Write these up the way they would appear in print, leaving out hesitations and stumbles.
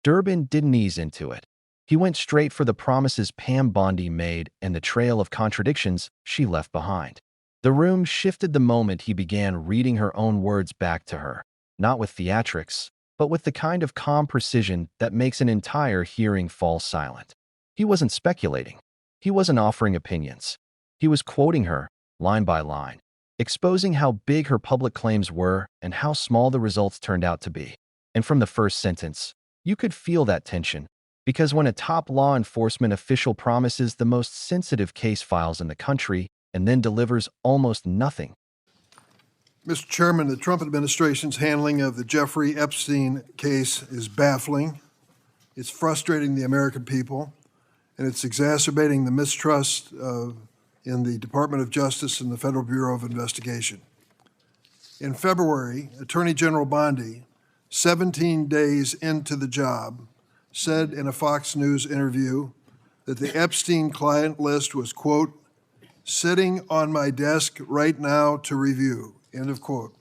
Durbin didn't ease into it. He went straight for the promises Pam Bondi made and the trail of contradictions she left behind. The room shifted the moment he began reading her own words back to her, not with theatrics, but with the kind of calm precision that makes an entire hearing fall silent. He wasn't speculating. He wasn't offering opinions. He was quoting her, line by line, exposing how big her public claims were and how small the results turned out to be. And from the first sentence, you could feel that tension, because when a top law enforcement official promises the most sensitive case files in the country and then delivers almost nothing. Mr. Chairman, the Trump administration's handling of the Jeffrey Epstein case is baffling. It's frustrating the American people, and it's exacerbating the mistrust in the Department of Justice and the Federal Bureau of Investigation. In February, Attorney General Bondi, 17 days into the job, said in a Fox News interview that the Epstein client list was, quote, sitting on my desk right now to review, end of quote.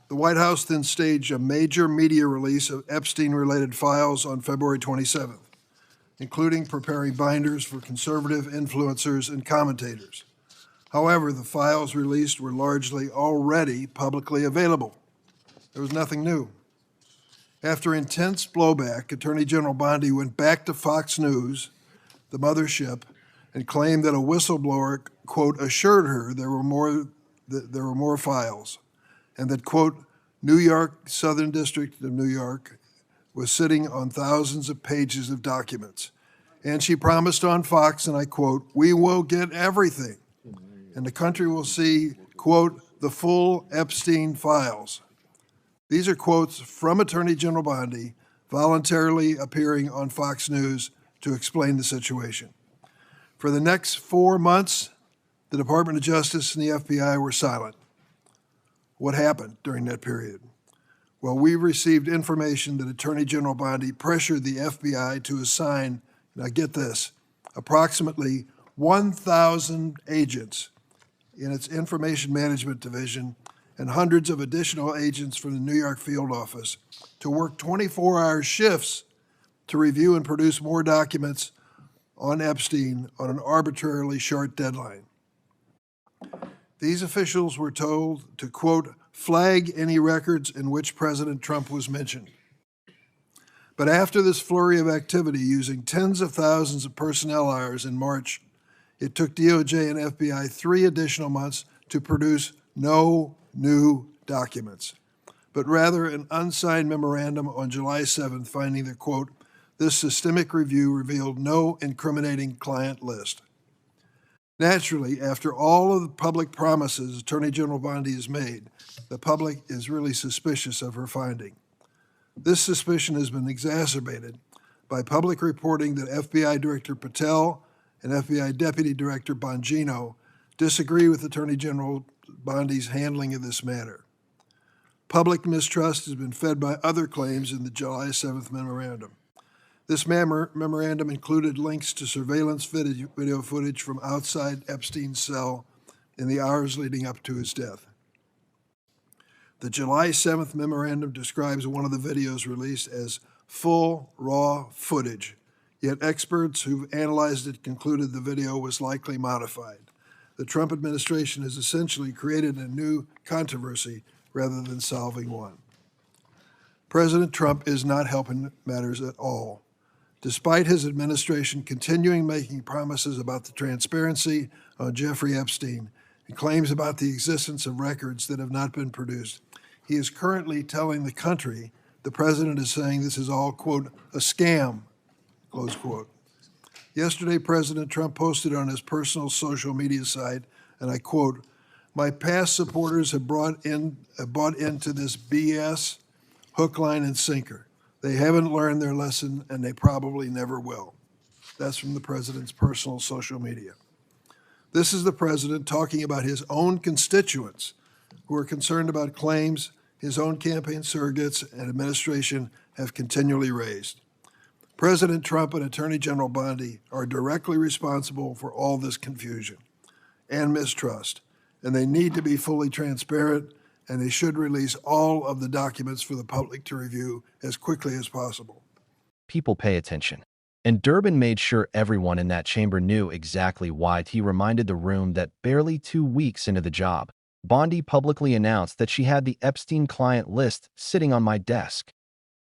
The White House then staged a major media release of Epstein-related files on February 27th, including preparing binders for conservative influencers and commentators. However, the files released were largely already publicly available. There was nothing new. After intense blowback, Attorney General Bondi went back to Fox News, the mothership, and claimed that a whistleblower, quote, assured her there were more files, and that, quote, New York, Southern District of New York, was sitting on thousands of pages of documents. And she promised on Fox, and I quote, we will get everything, and the country will see, quote, the full Epstein files. These are quotes from Attorney General Bondi voluntarily appearing on Fox News to explain the situation. For the next 4 months, the Department of Justice and the FBI were silent. What happened during that period? Well, we received information that Attorney General Bondi pressured the FBI to assign, now get this, approximately 1,000 agents in its Information Management Division and hundreds of additional agents from the New York field office to work 24-hour shifts to review and produce more documents on Epstein on an arbitrarily short deadline. These officials were told to, quote, flag any records in which President Trump was mentioned. But after this flurry of activity using tens of thousands of personnel hours in March, it took DOJ and FBI 3 additional months to produce no new documents, but rather an unsigned memorandum on July 7th finding that, quote, this systemic review revealed no incriminating client list. Naturally, after all of the public promises Attorney General Bondi has made, the public is really suspicious of her finding. This suspicion has been exacerbated by public reporting that FBI Director Patel and FBI Deputy Director Bongino disagree with Attorney General Bondi's handling of this matter. Public mistrust has been fed by other claims in the July 7th memorandum. This memorandum included links to surveillance video footage from outside Epstein's cell in the hours leading up to his death. The July 7th memorandum describes one of the videos released as full, raw footage, yet experts who've analyzed it concluded the video was likely modified. The Trump administration has essentially created a new controversy rather than solving one. President Trump is not helping matters at all. Despite his administration continuing making promises about the transparency on Jeffrey Epstein and claims about the existence of records that have not been produced, he is currently telling the country the president is saying this is all, quote, a scam, close quote. Yesterday, President Trump posted on his personal social media site, and I quote, my past supporters have bought into this BS hook, line, and sinker. They haven't learned their lesson, and they probably never will. That's from the president's personal social media. This is the president talking about his own constituents who are concerned about claims his own campaign surrogates and administration have continually raised. President Trump and Attorney General Bondi are directly responsible for all this confusion and mistrust, and they need to be fully transparent and they should release all of the documents for the public to review as quickly as possible. People pay attention. And Durbin made sure everyone in that chamber knew exactly why. He reminded the room that barely 2 weeks into the job, Bondi publicly announced that she had the Epstein client list sitting on my desk.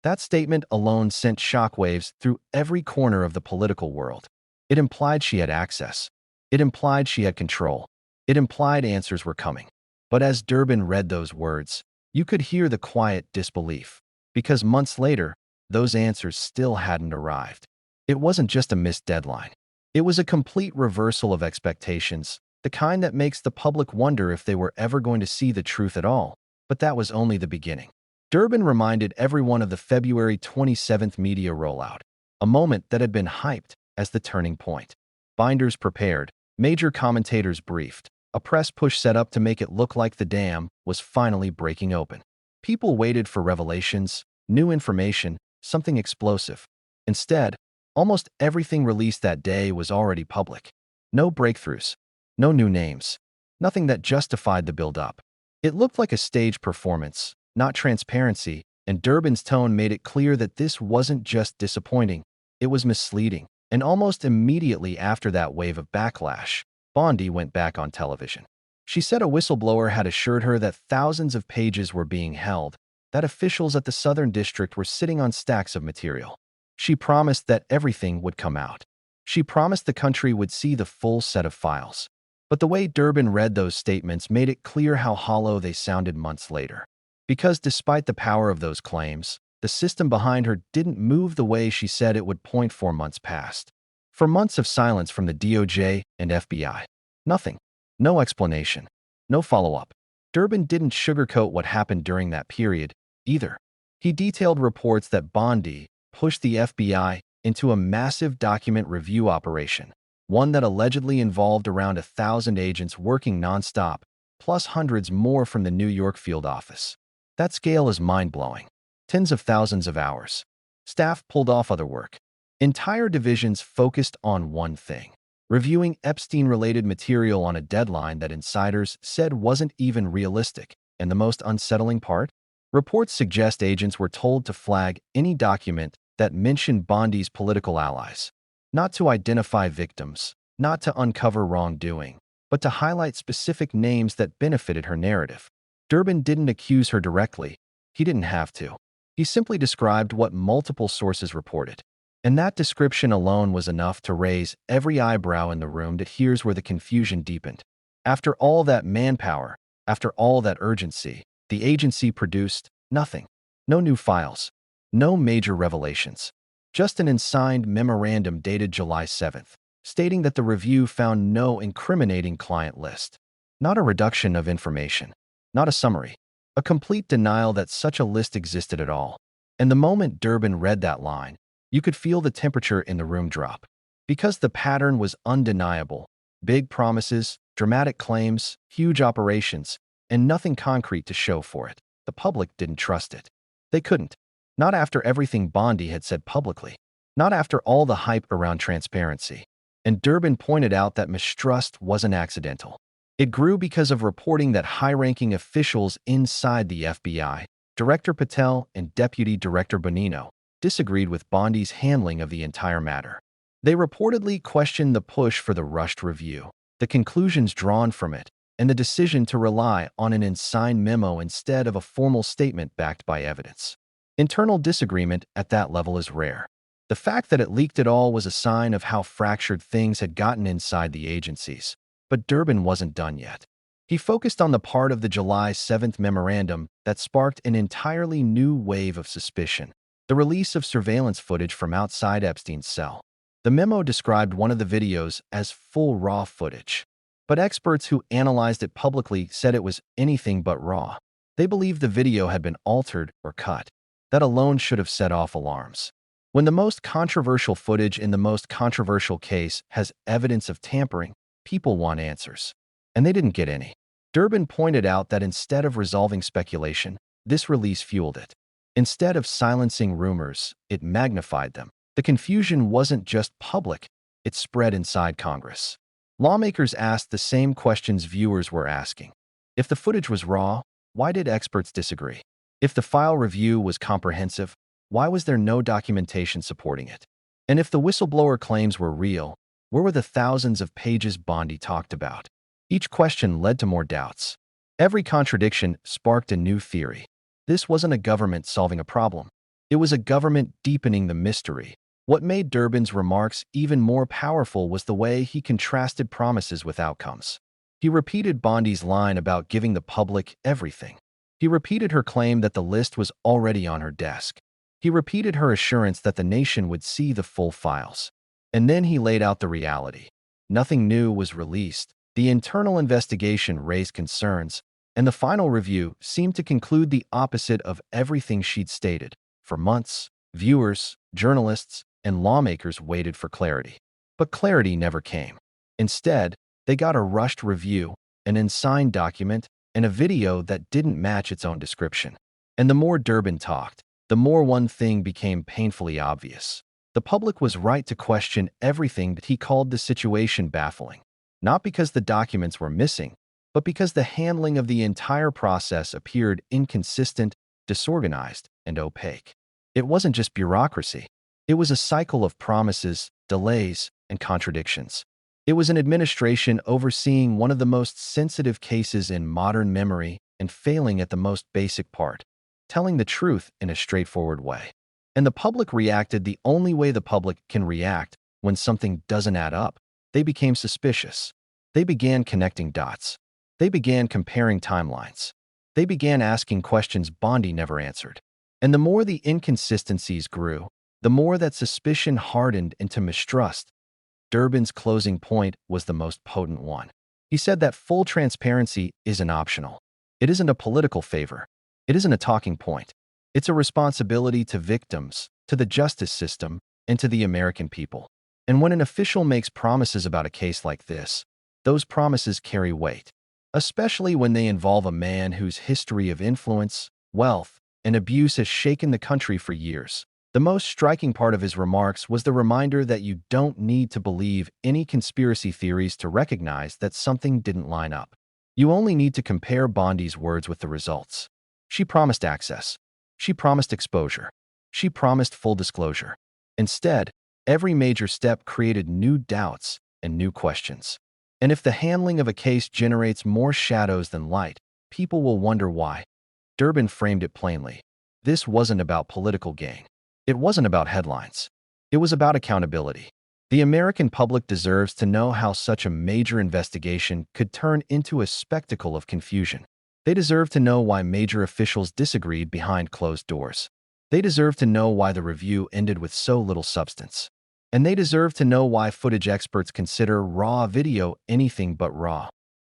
That statement alone sent shockwaves through every corner of the political world. It implied she had access. It implied she had control. It implied answers were coming. But as Durbin read those words, you could hear the quiet disbelief. Because months later, those answers still hadn't arrived. It wasn't just a missed deadline. It was a complete reversal of expectations, the kind that makes the public wonder if they were ever going to see the truth at all. But that was only the beginning. Durbin reminded everyone of the February 27th media rollout, a moment that had been hyped as the turning point. Binders prepared, major commentators briefed, a press push set up to make it look like the dam was finally breaking open. People waited for revelations, new information, something explosive. Instead, almost everything released that day was already public. No breakthroughs, no new names, nothing that justified the build-up. It looked like a stage performance, not transparency, and Durbin's tone made it clear that this wasn't just disappointing, it was misleading. And almost immediately after that wave of backlash, Bondi went back on television. She said a whistleblower had assured her that thousands of pages were being held, that officials at the Southern District were sitting on stacks of material. She promised that everything would come out. She promised the country would see the full set of files. But the way Durbin read those statements made it clear how hollow they sounded months later. Because despite the power of those claims, the system behind her didn't move the way she said it would. 4 months passed. For months of silence from the DOJ and FBI. Nothing. No explanation. No follow-up. Durbin didn't sugarcoat what happened during that period, either. He detailed reports that Bondi pushed the FBI into a massive document review operation, one that allegedly involved around 1,000 agents working nonstop, plus hundreds more from the New York field office. That scale is mind-blowing. Tens of thousands of hours. Staff pulled off other work. Entire divisions focused on one thing: reviewing Epstein-related material on a deadline that insiders said wasn't even realistic. And the most unsettling part? Reports suggest agents were told to flag any document that mentioned Bondi's political allies. Not to identify victims, not to uncover wrongdoing, but to highlight specific names that benefited her narrative. Durbin didn't accuse her directly. He didn't have to. He simply described what multiple sources reported. And that description alone was enough to raise every eyebrow in the room. Here's where the confusion deepened. After all that manpower, after all that urgency, the agency produced nothing. No new files. No major revelations. Just an unsigned memorandum dated July 7th, stating that the review found no incriminating client list. Not a reduction of information. Not a summary. A complete denial that such a list existed at all. And the moment Durbin read that line, you could feel the temperature in the room drop. Because the pattern was undeniable. Big promises, dramatic claims, huge operations, and nothing concrete to show for it. The public didn't trust it. They couldn't. Not after everything Bondi had said publicly. Not after all the hype around transparency. And Durbin pointed out that mistrust wasn't accidental. It grew because of reporting that high-ranking officials inside the FBI, Director Patel and Deputy Director Bonino, disagreed with Bondi's handling of the entire matter. They reportedly questioned the push for the rushed review, the conclusions drawn from it, and the decision to rely on an unsigned memo instead of a formal statement backed by evidence. Internal disagreement at that level is rare. The fact that it leaked at all was a sign of how fractured things had gotten inside the agencies. But Durbin wasn't done yet. He focused on the part of the July 7th memorandum that sparked an entirely new wave of suspicion: the release of surveillance footage from outside Epstein's cell. The memo described one of the videos as full raw footage. But experts who analyzed it publicly said it was anything but raw. They believed the video had been altered or cut. That alone should have set off alarms. When the most controversial footage in the most controversial case has evidence of tampering, people want answers. And they didn't get any. Durbin pointed out that instead of resolving speculation, this release fueled it. Instead of silencing rumors, it magnified them. The confusion wasn't just public, it spread inside Congress. Lawmakers asked the same questions viewers were asking. If the footage was raw, Why did experts disagree? If the file review was comprehensive, why was there no documentation supporting it? And if the whistleblower claims were real, where were the thousands of pages Bondi talked about? Each question led to more doubts. Every contradiction sparked a new theory. This wasn't a government solving a problem. It was a government deepening the mystery. What made Durbin's remarks even more powerful was the way he contrasted promises with outcomes. He repeated Bondi's line about giving the public everything. He repeated her claim that the list was already on her desk. He repeated her assurance that the nation would see the full files. And then he laid out the reality. Nothing new was released. The internal investigation raised concerns, and the final review seemed to conclude the opposite of everything she'd stated. For months, viewers, journalists, and lawmakers waited for clarity. But clarity never came. Instead, they got a rushed review, an unsigned document, and a video that didn't match its own description. And the more Durbin talked, the more one thing became painfully obvious. The public was right to question everything that he called the situation baffling. Not because the documents were missing, but because the handling of the entire process appeared inconsistent, disorganized, and opaque. It wasn't just bureaucracy. It was a cycle of promises, delays, and contradictions. It was an administration overseeing one of the most sensitive cases in modern memory and failing at the most basic part, telling the truth in a straightforward way. And the public reacted the only way the public can react when something doesn't add up. They became suspicious. They began connecting dots. They began comparing timelines. They began asking questions Bondi never answered. And the more the inconsistencies grew, the more that suspicion hardened into mistrust. Durbin's closing point was the most potent one. He said that full transparency isn't optional. It isn't a political favor. It isn't a talking point. It's a responsibility to victims, to the justice system, and to the American people. And when an official makes promises about a case like this, those promises carry weight, especially when they involve a man whose history of influence, wealth, and abuse has shaken the country for years. The most striking part of his remarks was the reminder that you don't need to believe any conspiracy theories to recognize that something didn't line up. You only need to compare Bondi's words with the results. She promised access. She promised exposure. She promised full disclosure. Instead, every major step created new doubts and new questions. And if the handling of a case generates more shadows than light, people will wonder why. Durbin framed it plainly. This wasn't about political gain. It wasn't about headlines. It was about accountability. The American public deserves to know how such a major investigation could turn into a spectacle of confusion. They deserve to know why major officials disagreed behind closed doors. They deserve to know why the review ended with so little substance. And they deserve to know why footage experts consider raw video anything but raw.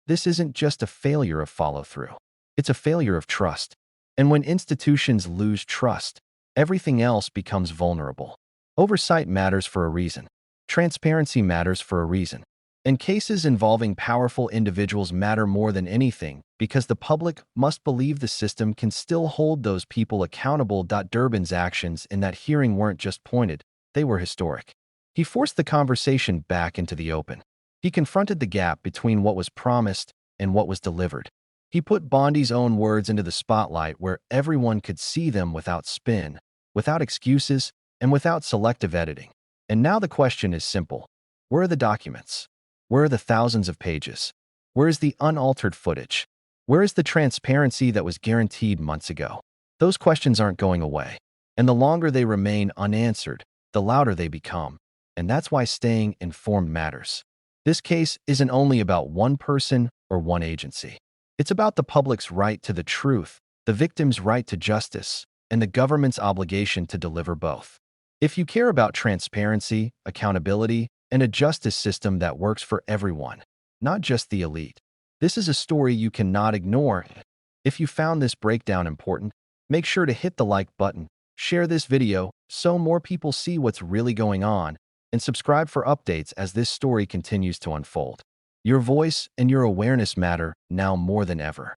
This isn't just a failure of follow-through. It's a failure of trust. And when institutions lose trust, everything else becomes vulnerable. Oversight matters for a reason. Transparency matters for a reason. And cases involving powerful individuals matter more than anything because the public must believe the system can still hold those people accountable. Durbin's actions in that hearing weren't just pointed, they were historic. He forced the conversation back into the open. He confronted the gap between what was promised and what was delivered. He put Bondi's own words into the spotlight where everyone could see them without spin, without excuses, and without selective editing. And now the question is simple. Where are the documents? Where are the thousands of pages? Where is the unaltered footage? Where is the transparency that was guaranteed months ago? Those questions aren't going away. And the longer they remain unanswered, the louder they become. And that's why staying informed matters. This case isn't only about one person or one agency. It's about the public's right to the truth, the victim's right to justice, and the government's obligation to deliver both. If you care about transparency, accountability, and a justice system that works for everyone, not just the elite, this is a story you cannot ignore. If you found this breakdown important, make sure to hit the like button, share this video so more people see what's really going on, and subscribe for updates as this story continues to unfold. Your voice and your awareness matter now more than ever.